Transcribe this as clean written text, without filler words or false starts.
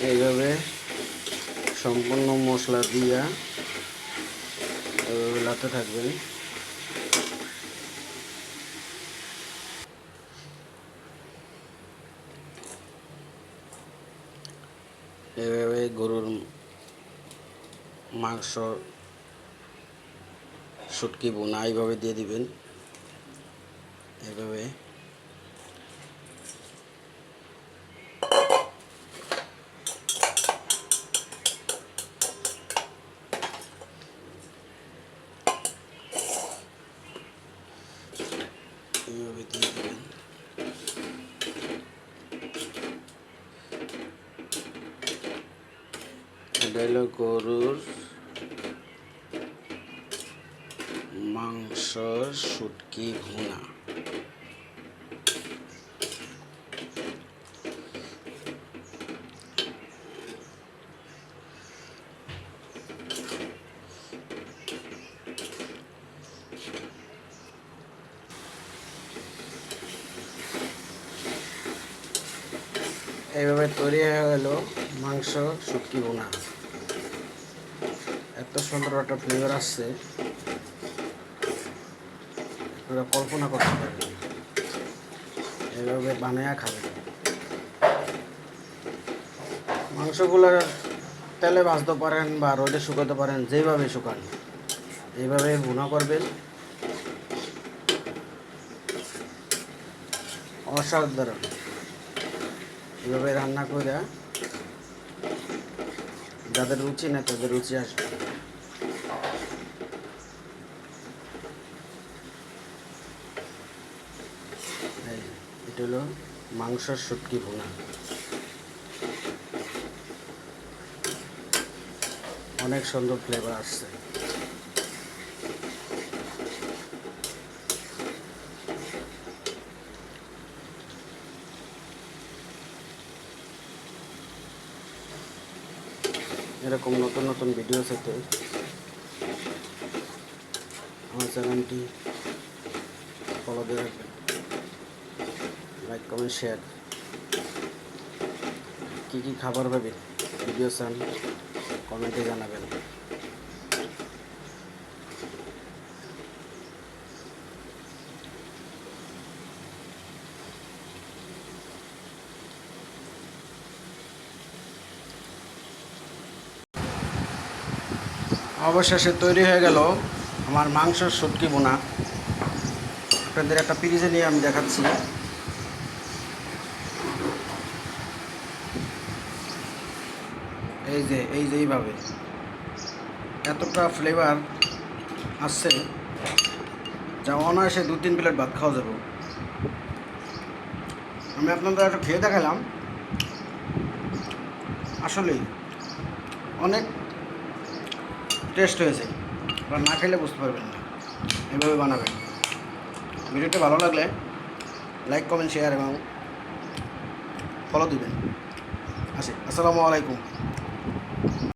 এইভাবে সম্পূর্ণ মশলা দিয়া এইভাবে লাতে থাকবেন। এইভাবে গরুর মাংস শুটকি বোনা এইভাবে দিয়ে দিবেন। এইভাবে এইভাবে দিয়ে দিবেন। এটা হলো গরুর মাংস শুটকি ভুনা। এইভাবে তৈরি হয়ে গেল মাংস শুটকি ভুনা। এত সুন্দর একটা ফ্লেভার আসছে, আপনারা কল্পনা করতে পারবেন। এইভাবে বানায়া খাবেন। মাংসগুলো তেলে ভাজতে পারেন বা রোদে শুকাতে পারেন, যেভাবে শুকান এইভাবে ভুনা করবেন। অসাধারণ। এভাবে রান্না করে যাদের রুচি না তাদের রুচি আসবে। এটা হলো মাংসের শুটকি ভুনা। অনেক সুন্দর ফ্লেভার আসছে। এরকম নতুন নতুন ভিডিও পেতে আমার চ্যানেলটি ফলো দিয়ে রাখবেন। Like comment share. কী কী খাবার পাবে ভিডিও চান কমেন্টে জানাবেন। অবশেষে তৈরি হয়ে গেল আমার মাংসের শুটকি বোনা। আপনাদের একটা পিরিজে নিয়ে আমি দেখাচ্ছি। এই যে এইভাবে এতটা ফ্লেভার আসছে যা অনায়াসে 2-3 প্লেট ভাত খাওয়া যাবে। আমি আপনাদের একটু খেয়ে দেখালাম, আসলেই অনেক টেস্ট হয়েছে। আপনারা না খেলে বুঝতে পারবেন না। এভাবে বানাবেন। ভিডিওটা ভালো লাগলে লাইক কমেন্ট শেয়ার এবং ফলো দিবেন। আসসালামু আলাইকুম।